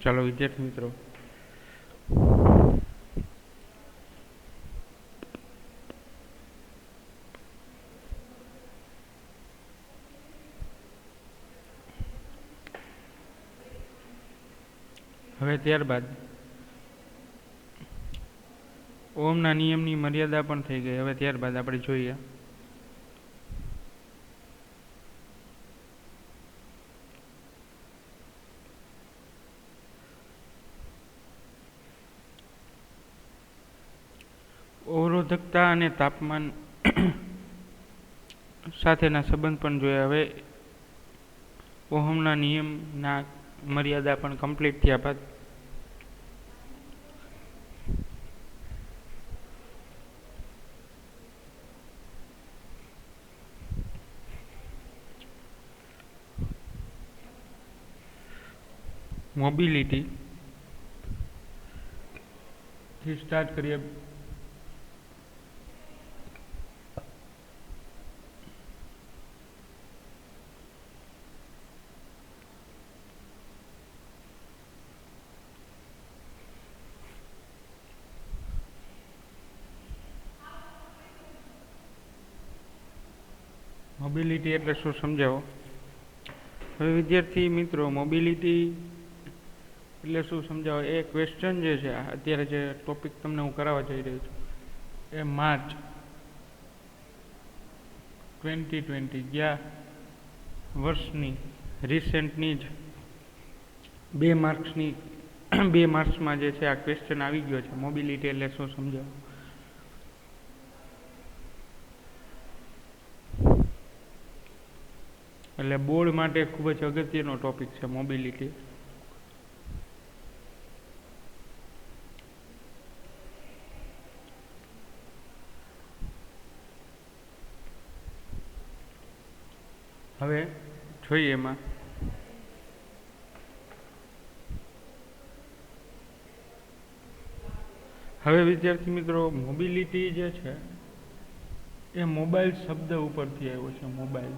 ચાલો વિદ્યાર્થી મિત્રો, હવે ત્યારબાદ ઓમના નિયમની મર્યાદા પણ થઈ ગઈ. હવે ત્યારબાદ આપણે જોઈએ અવરોધકતા અને તાપમાન સાથેના સંબંધ પણ જોયા. હવે ઓહમના નિયમના મર્યાદા પણ કમ્પ્લીટ થયા બાદ મોબિલિટી થી સ્ટાર્ટ કરીએ. મોબિલિટી એટલે શું સમજાવો. હવે વિદ્યાર્થી મિત્રો, મોબિલિટી એટલે શું સમજાવો એ ક્વેશ્ચન જે છે, અત્યારે જે ટોપિક તમને હું કરાવવા જઈ રહ્યો છું એ માર્ચ 2020 ગયા વર્ષની રિસેન્ટની જ 2 માર્ક્સમાં જે છે આ ક્વેશ્ચન આવી ગયો છે. મોબિલિટી એટલે શું સમજાવો. એટલે બોર્ડ માટે ખૂબ જ અગત્યનો ટોપિક છે મોબિલિટી. હવે જોઈએ એમાં હવે વિદ્યાર્થી મિત્રો, મોબિલિટી જે છે એ મોબાઈલ શબ્દ ઉપરથી આવ્યો છે. મોબાઈલ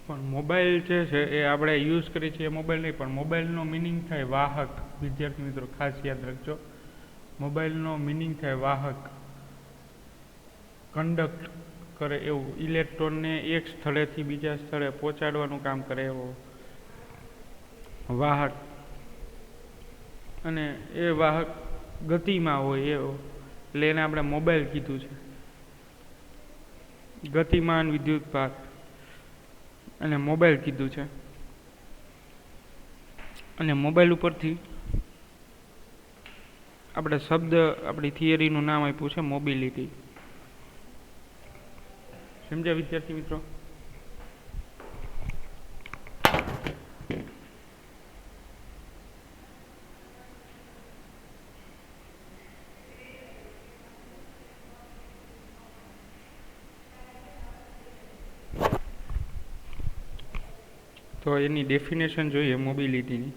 પણ મોબાઈલ જે છે એ આપણે યુઝ કરીએ છીએ મોબાઈલ નહીં, પણ મોબાઈલનો મિનિંગ થાય વાહક. વિદ્યાર્થી મિત્રો ખાસ યાદ રાખજો, મોબાઈલનો મિનિંગ થાય વાહક, કન્ડક્ટ કરે એવું, ઇલેક્ટ્રોનને એક સ્થળેથી બીજા સ્થળે પહોંચાડવાનું કામ કરે એવો વાહક. અને એ વાહક ગતિમાં હોય એવો, એટલે એને આપણે મોબાઈલ કીધું છે. ગતિમાન વિદ્યુત ભાર અને મોબાઈલ કીધું છે. અને મોબાઈલ ઉપરથી આપણે શબ્દ, આપણી થિયરીનું નામ આપ્યું છે મોબિલિટી. સમજ્યા વિદ્યાર્થી મિત્રો? તો એની ડેફિનેશન જોઈએ મોબિલિટીની.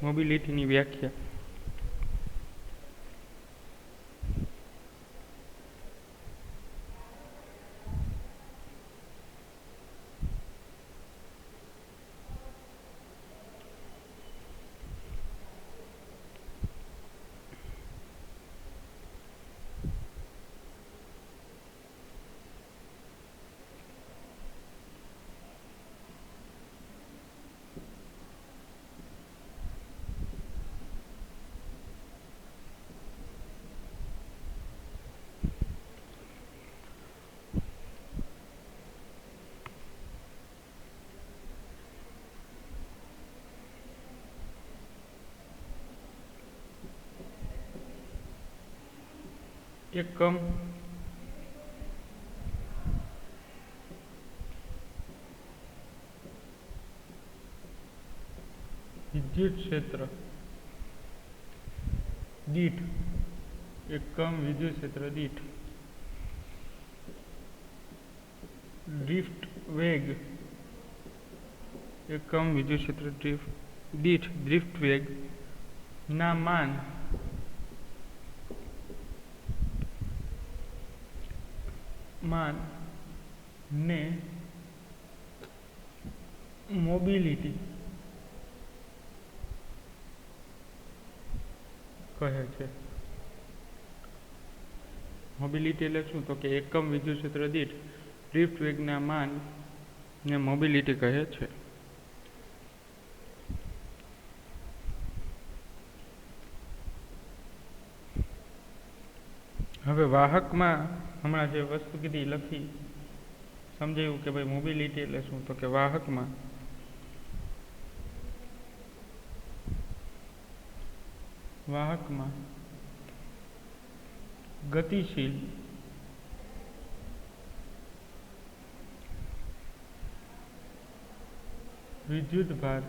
મોબિલિટીની વ્યાખ્યા. એકમ વિદ્યુત ક્ષેત્ર દીઠ, એકમ વિદ્યુત ક્ષેત્ર દીઠ ડ્રિફ્ટ વેગ, એકમ વિદ્યુત ક્ષેત્ર દીઠ ડ્રિફ્ટ વેગ ના માન ને મોબિલિટી કહે છે. મોબિલિટી એટલે શું? તો કે એકમ વિદ્યુત ક્ષેત્ર દીઠ ડ્રિફ્ટ વેગના માન ને મોબિલિટી કહે છે. હવે વાહકમાં હમણાં જે વસ્તુ કીધી લખી સમજાયું કે ભાઈ મોબિલિટી એટલે શું? તો કે વાહકમાં ગતિશીલ વિદ્યુતભાર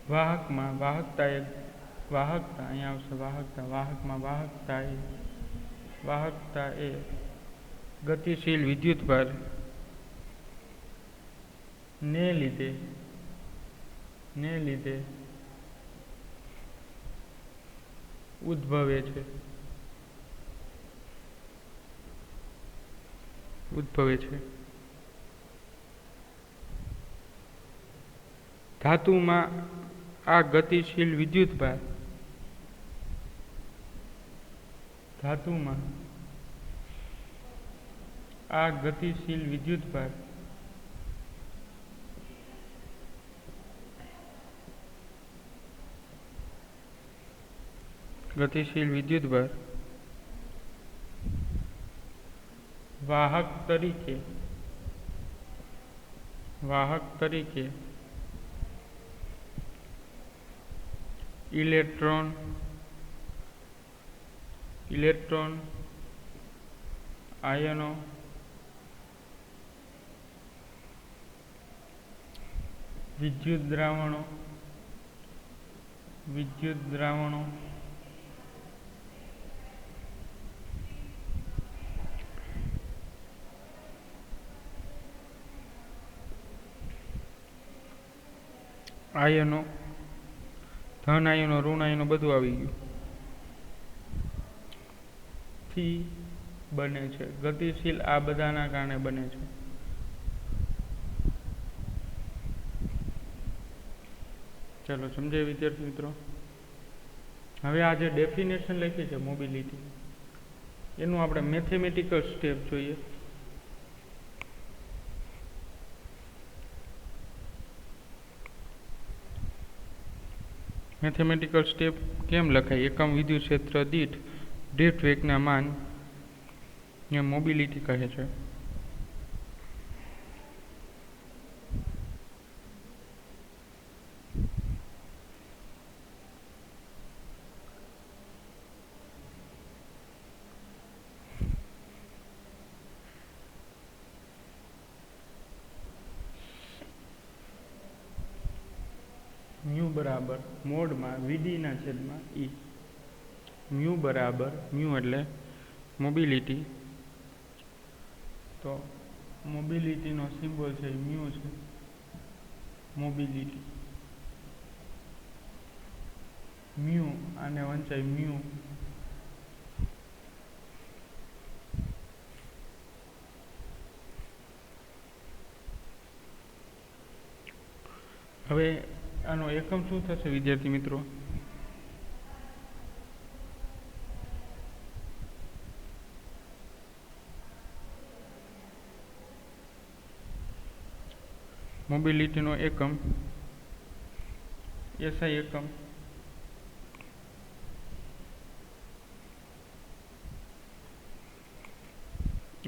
વાહકમાં વાહકતા અહીંયા આવશે વાહકતા એ ગતિશીલ વિદ્યુતભાર ને લીધે ઉદ્ભવે છે. ધાતુમાં આ ગતિશીલ વિદ્યુતભાર વાહક તરીકે ઇલેક્ટ્રોન આયનો વિદ્યુત દ્રાવણો આયનો ધન આયનો ઋણ આયનો બધું આવી ગયું થી બને છે. ગતિશીલ આ બધાના કારણે બને છે. ચલો સમજાય વિદ્યાર્થી મિત્રો. હવે આ જે ડેફિનેશન લખી છે મોબિલિટી એનું આપણે મેથેમેટિકલ સ્ટેપ જોઈએ. મેથેમેટિકલ સ્ટેપ કેમ લખાય? એકમ વિદ્યુત ક્ષેત્ર દીઠ ડ્રિફ્ટ વેગના માન ને મોબિલિટી કહે છે. મ્યુ બરાબર મોડમાં વીડી ના છેદમાં ઈ. મ્યુ એટલે મોબિલિટી. તો મોબિલિટીનો સિમ્બોલ છે મ્યુ છે. મોબિલિટી મ્યુ આને વંચાય મ્યુ. હવે આનો એકમ શું થશે વિદ્યાર્થી મિત્રો? મોબિલિટીનો એકમ એસઆઈ એકમ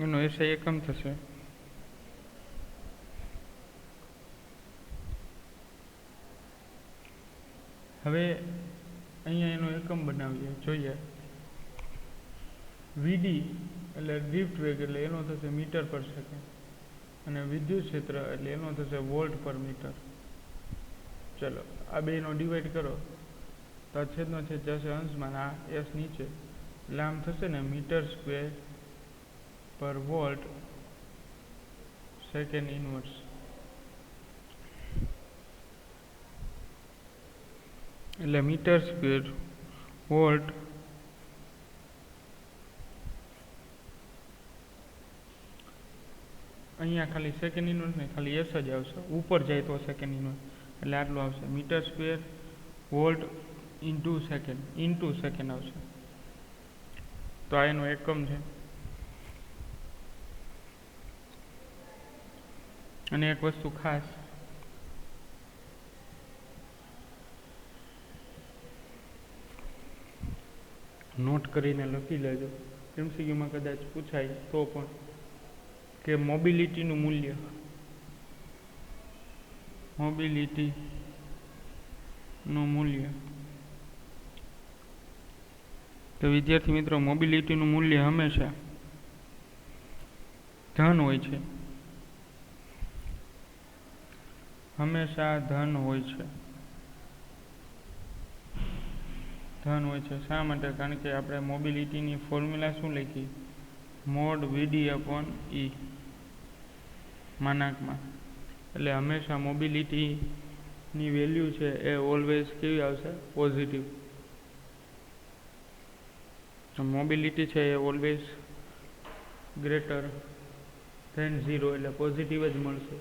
એનો એસઆઈ એકમ થશે. હવે અહીંયા એનો એકમ બનાવીએ જોઈએ. વીડી એટલે ડ્રિફ્ટ વેગ એટલે એનો થશે મીટર પર સેકન્ડ અને વિદ્યુત ક્ષેત્ર એટલે એનો થશે વોલ્ટ પર મીટર. ચલો આ બેનો ડિવાઈડ કરો તો છેદનો છેદ જશે અંશમાં. આ એસ નીચે એટલે આમ થશે ને મીટર સ્ક્વેર પર વોલ્ટ સેકન્ડ ઇનવર્સ. એટલે મીટર સ્ક્વેર વોલ્ટ અહીંયા ખાલી સેકન્ડ ઇન્વર્સ ને ખાલી એસ જ આવશે, ઉપર જાય તો સેકન્ડ ઇન્વર્સ, એટલે આટલું આવશે metre square volt into second આવશે. તો આ એનો એકમ છે. અને એક વસ્તુ ખાસ, નોટ કરીને લખી લેજો, એમસીક્યુમાં કદાચ પૂછાય તો પણ, કે મોબિલિટીનું મૂલ્ય, તો વિદ્યાર્થી મિત્રો મોબિલિટીનું મૂલ્ય હંમેશા ધન હોય છે, શા માટે? કારણ કે આપણે મોબિલિટીની ફોર્મ્યુલા શું લખી? મોડ વીડી અપોન ઈ માનાંકમાં. એટલે હંમેશા મોબિલિટીની વેલ્યુ છે એ ઓલવેઝ કેવી આવશે? પોઝિટિવ. મોબિલિટી છે એ ઓલવેઝ ગ્રેટર ધેન 0, એટલે પોઝિટિવ જ મળશે.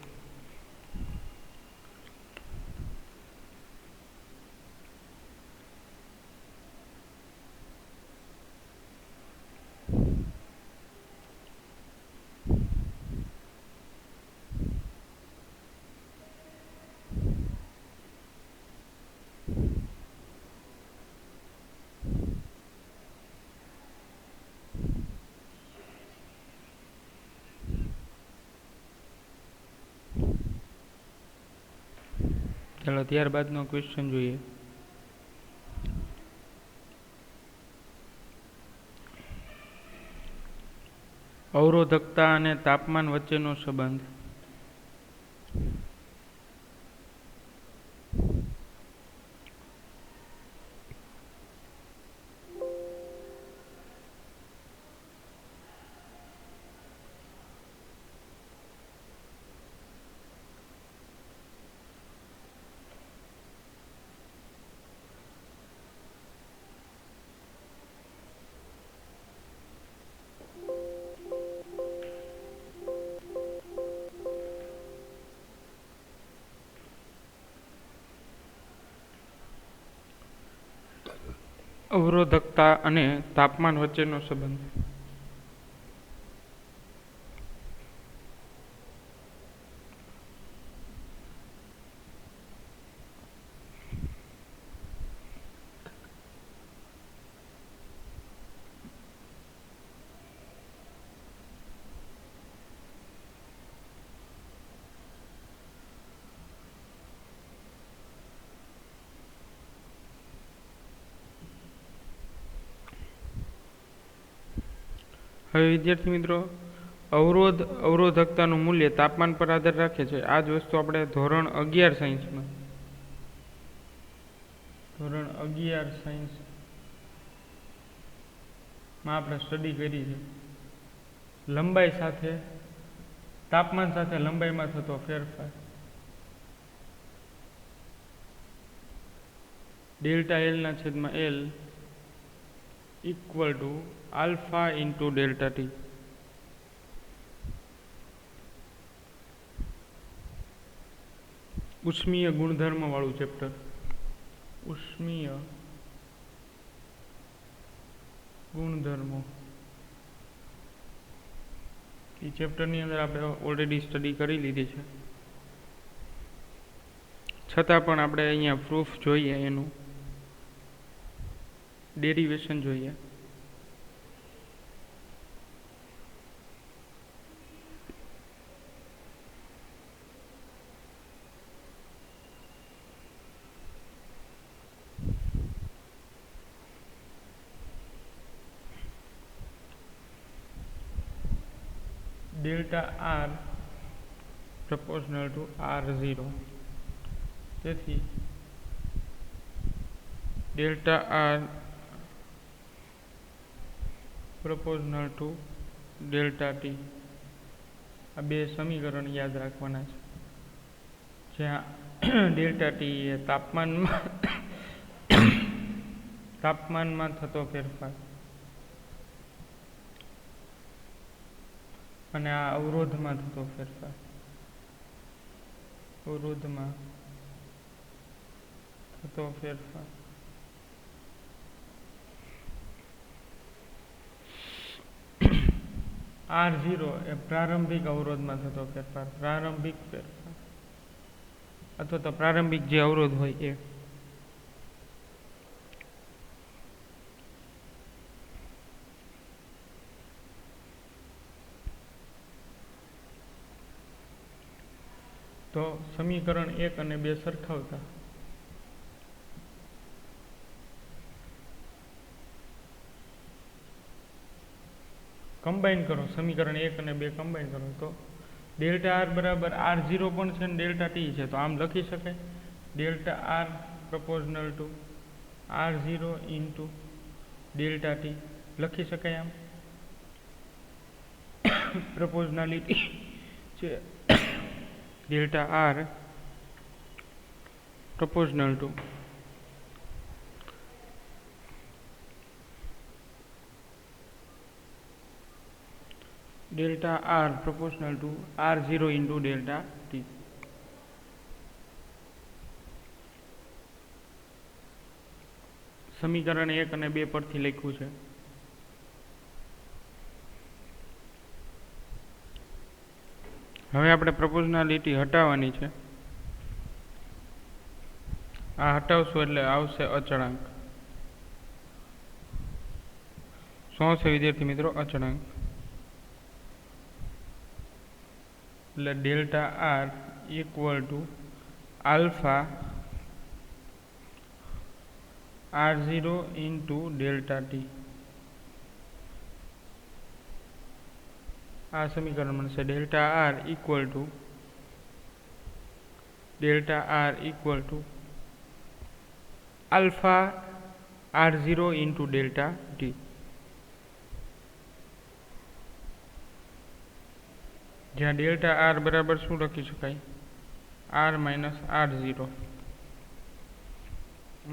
ચાલો ત્યારબાદનો ક્વેશ્ચન જોઈએ. અવરોધકતા અને તાપમાન વચ્ચેનો સંબંધ. અવરોધકતા અને તાપમાન વચ્ચેનો સંબંધ. હવે વિદ્યાર્થી મિત્રો, અવરોધકતાનું મૂલ્ય તાપમાન પર આધાર રાખે છે. આ જ વસ્તુ આપણે ધોરણ 11 સાયન્સમાં આપણે સ્ટડી કરી છે. લંબાઈ સાથે, તાપમાન સાથે લંબાઈમાં થતો ફેરફાર. ડેલ્ટા એલ ના છેદમાં L equal to alpha into delta T. ઉષ્મીય ગુણધર્મ વાળું ચેપ્ટર. ઉષ્મીય ગુણધર્મો એ ચેપ્ટરની અંદર આપણે ઓલરેડી સ્ટડી કરી લીધી છે. છતાં પણ આપણે અહીંયા પ્રૂફ જોઈએ, એનું ડેરિવેશન જોઈએ. Delta R proportional to R0. તેથી delta R proportional to delta T. આ બે સમીકરણ યાદ રાખવાના છે, જ્યાં ડેલ્ટા ટી એ તાપમાનમાં થતો ફેરફાર અને આ અવરોધમાં થતો ફેરફાર, અવરોધમાં થતો ફેરફાર. R0 એ પ્રારંભિક અવરોધમાં થતો ફેરફાર, પ્રારંભિક ફેરફાર અથવા તો પ્રારંભિક જે અવરોધ હોય એ. તો સમીકરણ 1 અને 2 સરખાવતા કમ્બાઈન કરો, સમીકરણ 1 અને 2 કમ્બાઈન કરો તો ડેલ્ટા આર બરાબર R0 પણ છે અને ડેલ્ટા ટી છે. તો આમ લખી શકાય delta R proportional to R0 into delta T લખી શકાય. આમ પ્રપોઝનાલિટી છે delta R proportional to delta R proportional to R0 into delta T. સમીકરણ 1 અને 2 પરથી લખ્યું છે. હવે આપણે પ્રોપોઝનાલિટી હટાવવાની છે. આ હટાવશું એટલે આવશે અચળાંક. શું છે વિદ્યાર્થી મિત્રો? અચળાંક. એટલે delta R equal to alpha R0 into delta T. આ સમીકરણ મળશે delta R equal to alpha R0 into delta T. જ્યાં ડેલ્ટા આર બરાબર શું લખી શકાય? R માઇનસ R0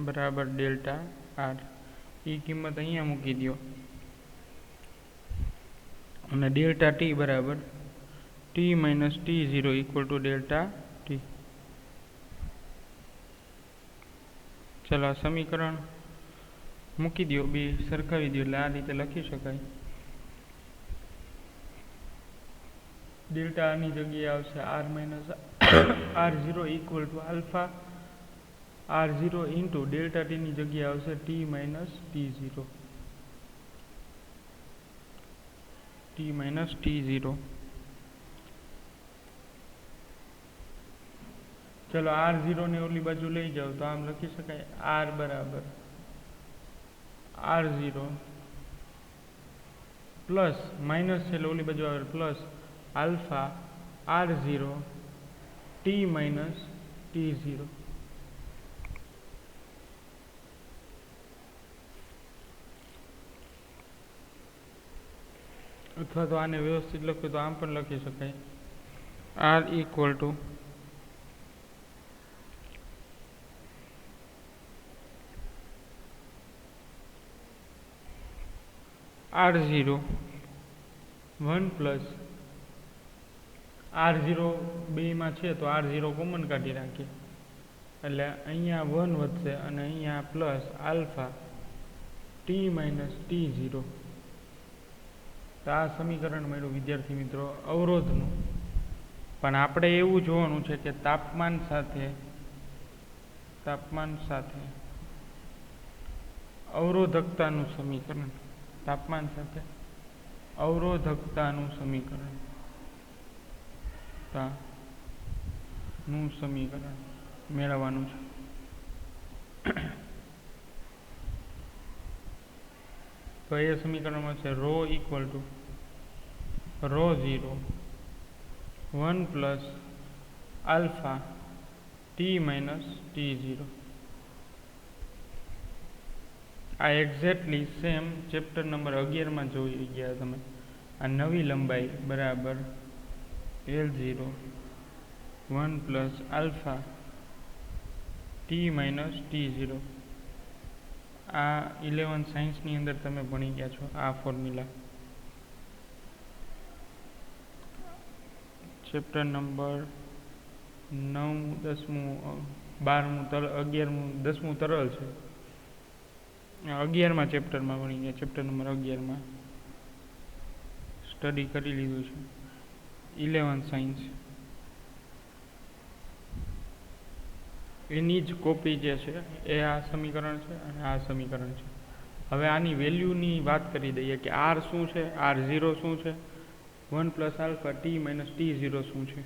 બરાબર ડેલ્ટા આર. એ કિંમત અહીંયા મૂકી દો અને ડેલ્ટા ટી બરાબર T minus T0 equal to delta T. ચાલો આ સમીકરણ મૂકી દો, બે સરખાવી દો એટલે આ રીતે લખી શકાય. ડેલ્ટા આરની જગ્યાએ આવશે R minus R0 equal to alpha R0 into delta ટીની જગ્યાએ આવશે ટી માઇનસ T0. ચલો R0 ને ઓલી બાજુ લઈ જાઓ તો આમ લખી શકાય R બરાબર R0 પ્લસ માઇનસ છે એટલે ઓલી બાજુ આવે plus alpha R0 T minus T0. અથવા તો આને વ્યવસ્થિત લખ્યું તો આમ પણ લખી શકાય R equal to R0 1 plus R0 બેમાં છે તો R0 કોમન કાઢી નાખીએ એટલે અહીંયા 1 વધશે અને અહીંયા plus alpha T minus T0. તો આ સમીકરણ મળ્યું વિદ્યાર્થી મિત્રો અવરોધનું. પણ આપણે એવું જોવાનું છે કે તાપમાન સાથે અવરોધકતાનું સમીકરણ, તાપમાન સાથે અવરોધકતાનું સમીકરણ મેળવવાનું છે. તો એ સમીકરણમાં છે rho equal to ρ0 1 plus alpha T minus T0. આ એક્ઝેક્ટલી સેમ ચેપ્ટર નંબર 11માં જોઈ ગયા તમે. આ નવી લંબાઈ બરાબર L0 1 plus alpha T minus T0. આ 11 સાયન્સની અંદર તમે ભણી ગયા છો આ ફોર્મ્યુલા. ચેપ્ટર નંબર 9, 10મું, 12મું, 11મું, 10મું તરલ છે. 11મા ચેપ્ટરમાં ભણી ગયા. ચેપ્ટર નંબર 11માં સ્ટડી કરી લીધું છે. 11th સાયન્સ એની જ કોપી જે છે એ આ સમીકરણ છે અને આ સમીકરણ છે. હવે આની વેલ્યુની વાત કરી દઈએ કે આર શું છે, R0 શું છે, 1 + આલ્ફા t - t0 શું છે.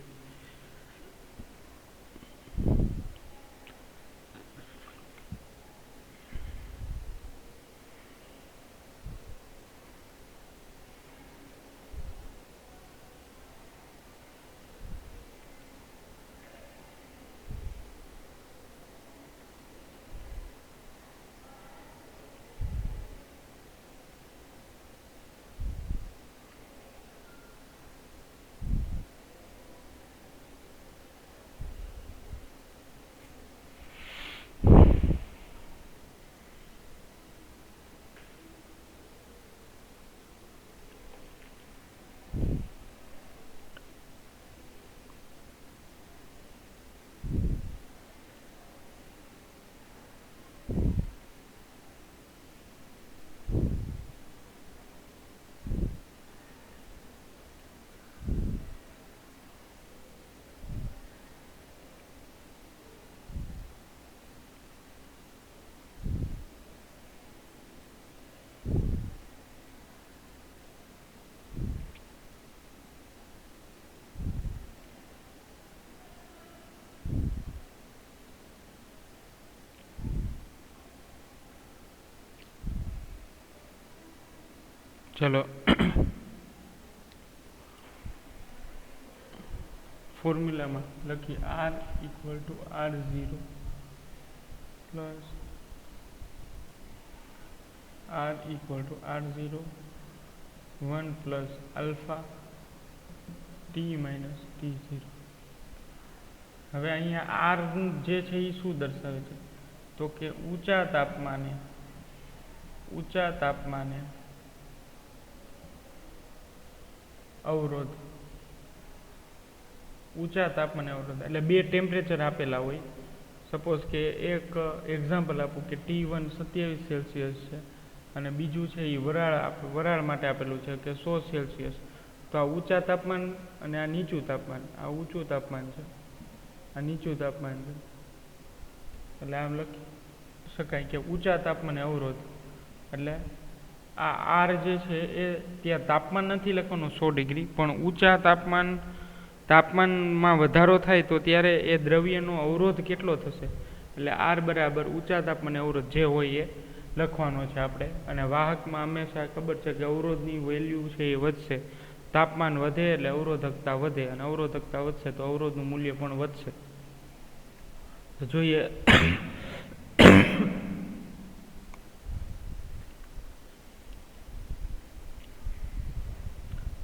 ચલો ફોર્મ્યુલામાં લખી R = R0 plus R = R0 1 + alpha t - t0. હવે અહીંયા R જે છે એ શું દર્શાવે છે તો કે ઊંચા તાપમાને અવરોધ. ઊંચા તાપમાને અવરોધ એટલે બે ટેમ્પરેચર આપેલા હોય. સપોઝ કે એક એક્ઝામ્પલ આપું કે T1 27 સેલ્સિયસ છે અને બીજું છે એ વરાળ માટે આપેલું છે કે 100 સેલ્સિયસ. તો આ ઊંચા તાપમાન અને આ નીચું તાપમાન, આ ઊંચું તાપમાન છે, આ નીચું તાપમાન છે. એટલે આમ લખી શકાય કે ઊંચા તાપમાને અવરોધ એટલે આ R જે છે એ ત્યાં તાપમાન નથી લખવાનું 100 ડિગ્રી, પણ ઊંચા તાપમાનમાં વધારો થાય તો ત્યારે એ દ્રવ્યનો અવરોધ કેટલો થશે. એટલે R = ઊંચા તાપમાને અવરોધ જે હોય એ લખવાનો છે આપણે. અને વાહકમાં હંમેશા ખબર છે કે અવરોધની વેલ્યુ છે એ વધશે. તાપમાન વધે એટલે અવરોધકતા વધે, અને અવરોધકતા વધશે તો અવરોધનું મૂલ્ય પણ વધશે. તો જોઈએ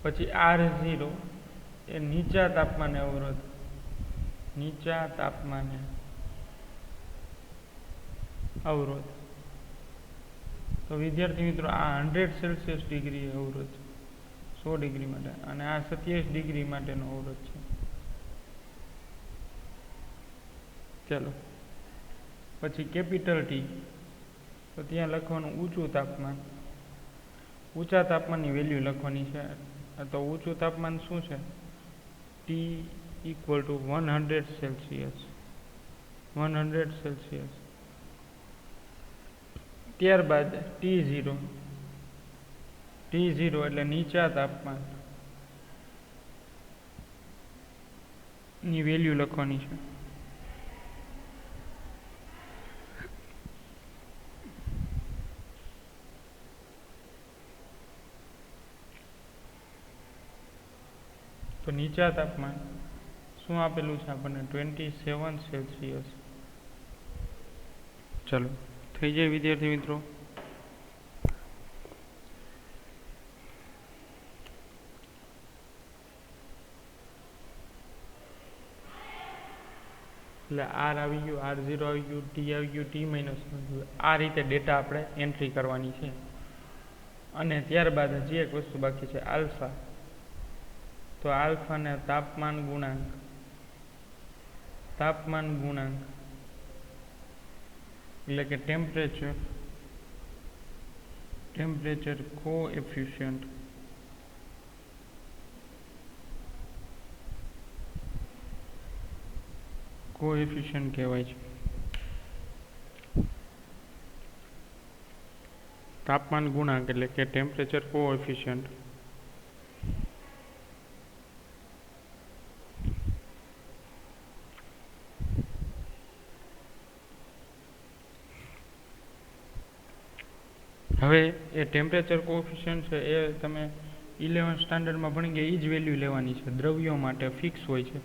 પછી R0 એ નીચા તાપમાને અવરોધ. તો વિદ્યાર્થી મિત્રો આ 100 સેલ્સિયસ ડિગ્રી અવરોધ 100 ડિગ્રી માટે, અને આ 27 ડિગ્રી માટેનો અવરોધ છે. ચલો પછી કેપિટલ T, તો ત્યાં લખવાનું ઊંચું તાપમાન. ઊંચા તાપમાનની વેલ્યુ લખવાની છે. તો ઊંચું તાપમાન શું છે? T = 100 Celsius. ત્યારબાદ T0 એટલે નીચા તાપમાન ની વેલ્યુ લખવાની છે. તો નીચા તાપમાન શું આપેલું છે આપણને? 27 સેલ્સિયસ. ચલો થઈ જાય વિદ્યાર્થી મિત્રો. એટલે R આવી ગયું, R0 આવી ગયું, T આવી ગયું, T- આવી ગયું. આ રીતે ડેટા આપણે એન્ટ્રી કરવાની છે. અને ત્યારબાદ હજી એક વસ્તુ બાકી છે, આલ્ફા. તો આલ્ફાને તાપમાન ગુણાંક એટલે કે ટેમ્પરેચર કોએફિશિયન્ટ કહેવાય છે. તાપમાન ગુણાંક એટલે કે ટેમ્પરેચર કોએફિશિયન્ટ. હવે એ ટેમ્પરેચર કોએફિશિયન્ટ છે એ તમે 11th સ્ટાન્ડર્ડમાં ભણી ગયા એ જ વેલ્યુ લેવાની છે. દ્રવ્યો માટે ફિક્સ હોય છે.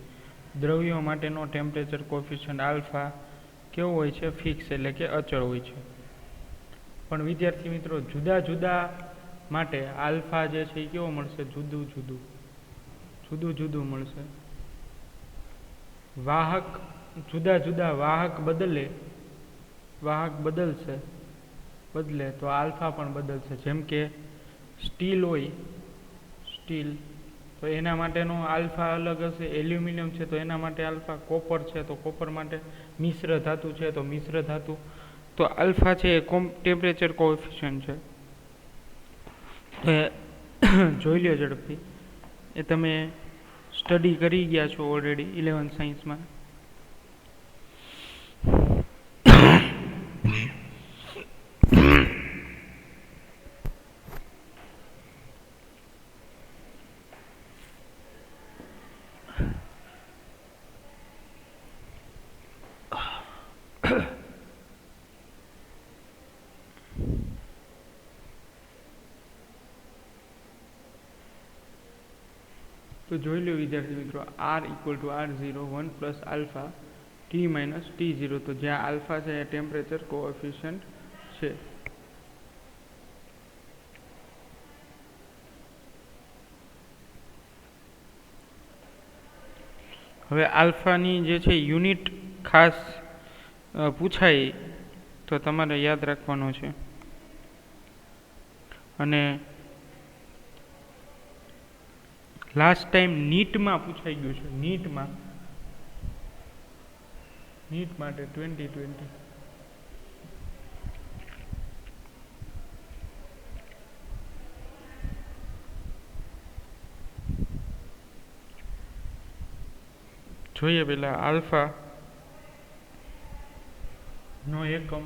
દ્રવ્યો માટેનો ટેમ્પરેચર કોએફિશિયન્ટ આલ્ફા કેવો હોય છે? ફિક્સ એટલે કે અચળ હોય છે. પણ વિદ્યાર્થી મિત્રો જુદા જુદા માટે આલ્ફા જે છે એ કેવો મળશે? જુદું જુદું મળશે. વાહક જુદા જુદા વાહક બદલે તો આલ્ફા પણ બદલશે. જેમ કે સ્ટીલ હોય, તો એના માટેનો આલ્ફા અલગ હશે. એલ્યુમિનિયમ છે તો એના માટે આલ્ફા. કોપર છે તો કોપર માટે, મિશ્ર ધાતુ છે તો મિશ્ર ધાતુ. તો આલ્ફા છે એ ટેમ્પરેચર કોએફિશિયન્ટ છે. તો જોઈ લો ઝડપથી. એ તમે સ્ટડી કરી ગયા છો ઓલરેડી 11th સાયન્સમાં. તો જોઈ લો વિદ્યાર્થી મિત્રો, R = R0 1 + alpha T - T0. તો જ્યાં આલ્ફા છે એ ટેમ્પરેચર કોએફિશિયન્ટ છે. હવે આલ્ફાની જે છે યુનિટ ખાસ પૂછાય તો તમારે યાદ રાખવાનો છે. અને લાસ્ટ ટાઈમ નીટમાં પૂછાઈ ગયું છે. નીટ માટે 2020. જોઈએ પેલા આલ્ફા નો એકમ.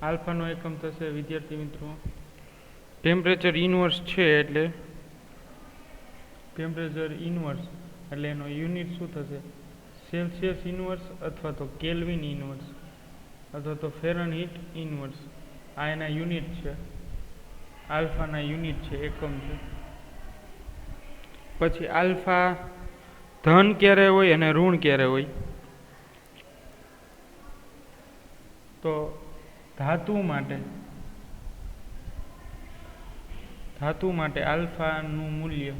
આલ્ફાનો એકમ થશે વિદ્યાર્થી મિત્રો ટેમ્પરેચર ઇનવર્સ છે. એટલે ટેમ્પરેચર ઇનવર્સ એટલે એનો યુનિટ શું થશે? સેલ્સિયસ ઇનવર્સ અથવા તો કેલ્વિન ઇનવર્સ અથવા તો ફેરનહીટ ઇનવર્સ. આ એના યુનિટ છે. આલ્ફાના યુનિટ છે, એકમ છે. પછી આલ્ફા ધન ક્યારે હોય અને ઋણ ક્યારે હોય? તો ધાતુ માટે આલ્ફાનું મૂલ્ય,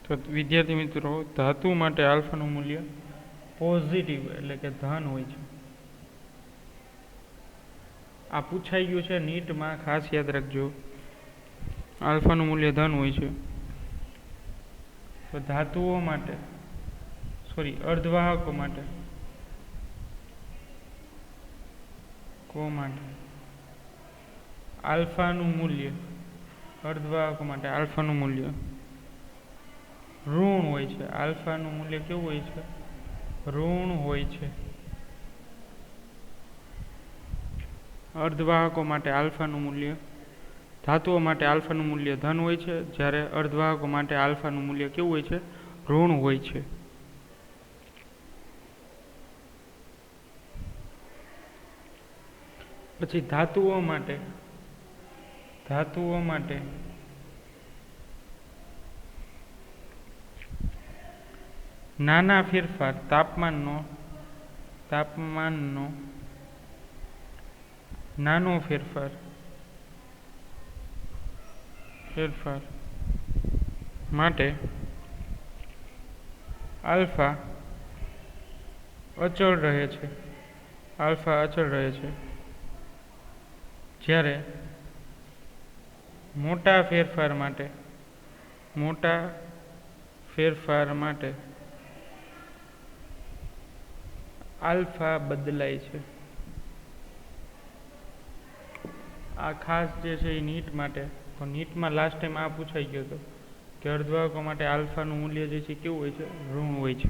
તો વિદ્યાર્થી મિત્રો ધાતુ માટે આલ્ફાનું મૂલ્ય પોઝિટિવ એટલે કે ધન હોય છે. આ પૂછાઈ ગયું છે નીટમાં, ખાસ યાદ રાખજો. આલ્ફાનું મૂલ્ય ધન હોય છે. તો ધાતુઓ માટે અર્ધવાહકો માટે આલ્ફાનું મૂલ્ય, અર્ધવાહકો માટે આલ્ફાનું મૂલ્ય ઋણ હોય છે. આલ્ફાનું મૂલ્ય કેવું હોય છે? ઋણ હોય છે. અર્ધવાહકો માટે આલ્ફાનું મૂલ્ય, ધાતુઓ માટે આલ્ફાનું મૂલ્ય ધન હોય છે, જ્યારે અર્ધવાહકો માટે આલ્ફાનું મૂલ્ય કેવું હોય છે? ઋણ હોય છે. પછી ધાતુઓ માટે નાના ફેરફાર, તાપમાનનો નાનો ફેરફાર માટે આલ્ફા અચળ રહે છે. જ્યારે મોટા ફેરફાર માટે આલ્ફા બદલાય છે. આ ખાસ જે છે એ નીટ માટે, તો નીટમાં લાસ્ટ ટાઈમ આ પૂછાઈ ગયો હતો કે અર્ધવાહકો માટે આલ્ફાનું મૂલ્ય જે છે કેવું હોય છે, ઋણ હોય છે.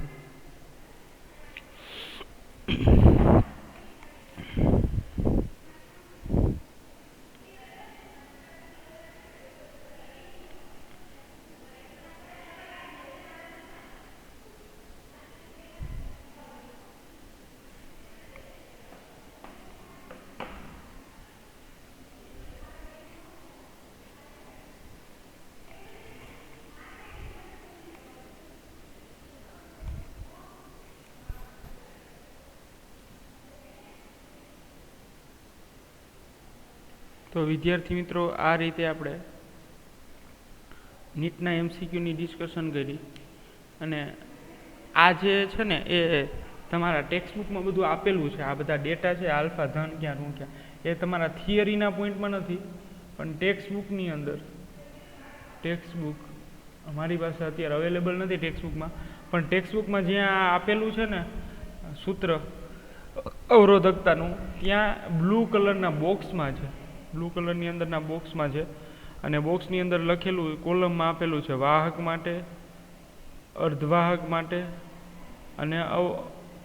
તો વિદ્યાર્થી મિત્રો, આ રીતે આપણે નીટના MCQની ડિસ્કશન કરી. અને આ જે છે ને એ તમારા ટેક્સ્ટબુકમાં બધું આપેલું છે. આ બધા ડેટા છે, આલ્ફા, ધન ક્યાં, ઋણ ક્યાં, એ તમારા થિયરીના પોઈન્ટમાં નથી, પણ ટેક્સ્ટબુકની અંદર, ટેક્સ્ટબુક અમારી પાસે અત્યારે અવેલેબલ નથી ટેક્સ્ટબુકમાં, પણ ટેક્સ્ટબુકમાં જ્યાં આપેલું છે ને સૂત્ર અવરોધકતાનું, ત્યાં બ્લુ કલરના બોક્સમાં છે, બ્લુ કલરની અંદરના બોક્સમાં છે. અને બોક્સની અંદર લખેલું, કોલમમાં આપેલું છે વાહક માટે, અર્ધવાહક માટે અને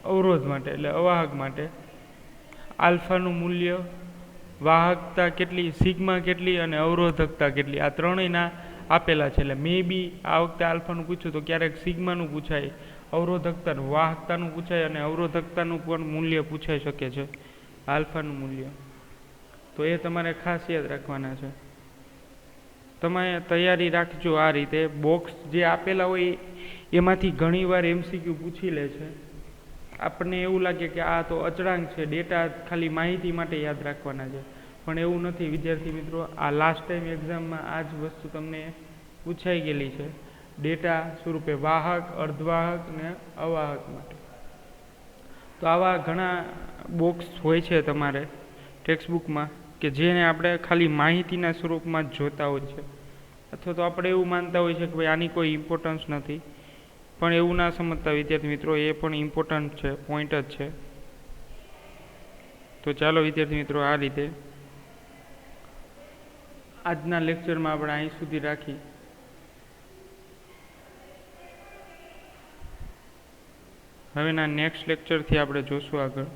અવરોધ માટે, એટલે અવાહક માટે આલ્ફાનું મૂલ્ય, વાહકતા કેટલી, સિગ્મા કેટલી અને અવરોધકતા કેટલી, આ ત્રણેયના આપેલા છે. એટલે મે બી આ વખતે આલ્ફાનું પૂછ્યું તો ક્યારેક સિગ્માનું પૂછાય, અવરોધકતાનું, વાહકતાનું પૂછાય અને અવરોધકતાનું પણ મૂલ્ય પૂછાઈ શકે છે, આલ્ફાનું મૂલ્ય. તો એ તમારે ખાસ યાદ રાખવાના છે. તમે તૈયારી રાખજો. આ રીતે બોક્સ જે આપેલા હોય એમાંથી ઘણીવાર MCQ પૂછી લે છે. આપણને એવું લાગે કે આ તો અચળાંક છે, ડેટા ખાલી માહિતી માટે યાદ રાખવાના છે, પણ એવું નથી વિદ્યાર્થી મિત્રો. આ લાસ્ટ ટાઈમ એક્ઝામમાં આ જ વસ્તુ તમને પૂછાઈ ગયેલી છે, ડેટા સ્વરૂપે વાહક, અર્ધવાહક ને અવાહક માટે. તો આવા ઘણા બોક્સ હોય છે તમારે ટેક્સ્ટબુકમાં કે જેને આપણે ખાલી માહિતીના સ્વરૂપમાં જ જોતા હોય છે, અથવા તો આપણે એવું માનતા હોય છે કે ભાઈ આની કોઈ ઇમ્પોર્ટન્સ નથી, પણ એવું ના સમજતા વિદ્યાર્થી મિત્રો, એ પણ ઇમ્પોર્ટન્ટ છે, પોઈન્ટ જ છે. તો ચાલો વિદ્યાર્થી મિત્રો, આ રીતે આજના લેક્ચરમાં આપણે અહીં સુધી રાખી. હવેના નેક્સ્ટ લેક્ચરથી આપણે જોશું આગળ.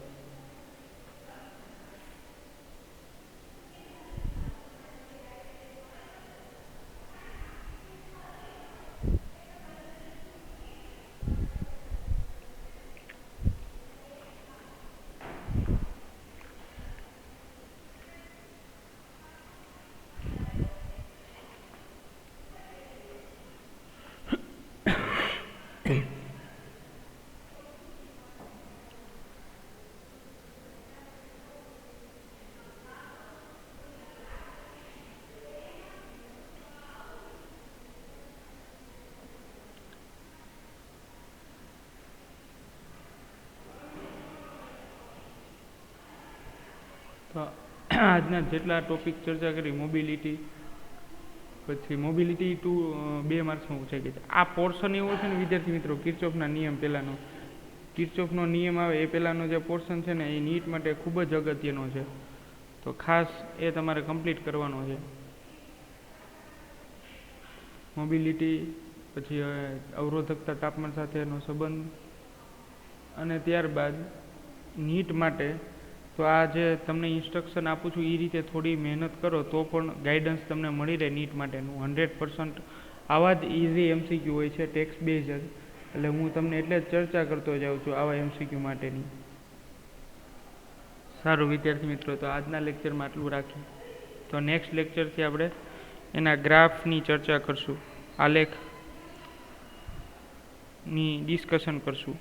તો આજના જેટલા ટોપિક ચર્ચા કરી, મોબિલિટી, પછી મોબિલિટી 2 માર્ક્સમાં પૂછાઈ ગઈ છે. આ પોર્શન એવો છે ને વિદ્યાર્થી મિત્રો, કિર્ચોફના નિયમ પહેલાંનો, કિર્ચોફનો નિયમ આવે એ પહેલાંનો જે પોર્શન છે ને એ નીટ માટે ખૂબ જ અગત્યનો છે. તો ખાસ એ તમારે કમ્પ્લીટ કરવાનો છે. મોબિલિટી, પછી અવરોધકતા, તાપમાન સાથેનો સંબંધ, અને ત્યારબાદ નીટ માટે તો આ જે તમને ઇન્સ્ટ્રક્શન આપું છું એ રીતે થોડી મહેનત કરો તો પણ ગાઈડન્સ તમને મળી રહે નીટ માટેનું 100%. આવા જ ઇઝી MCQ હોય છે, ટેક્સ્ટ બેઝ જ, એટલે હું તમને એટલે જ ચર્ચા કરતો જાઉં છું આવા MCQ માટેની. સારું વિદ્યાર્થી મિત્રો, તો આજના લેક્ચરમાં આટલું રાખીએ. તો નેક્સ્ટ લેક્ચરથી આપણે એના ગ્રાફની ચર્ચા કરશું, આલેખની ડિસ્કશન કરશું.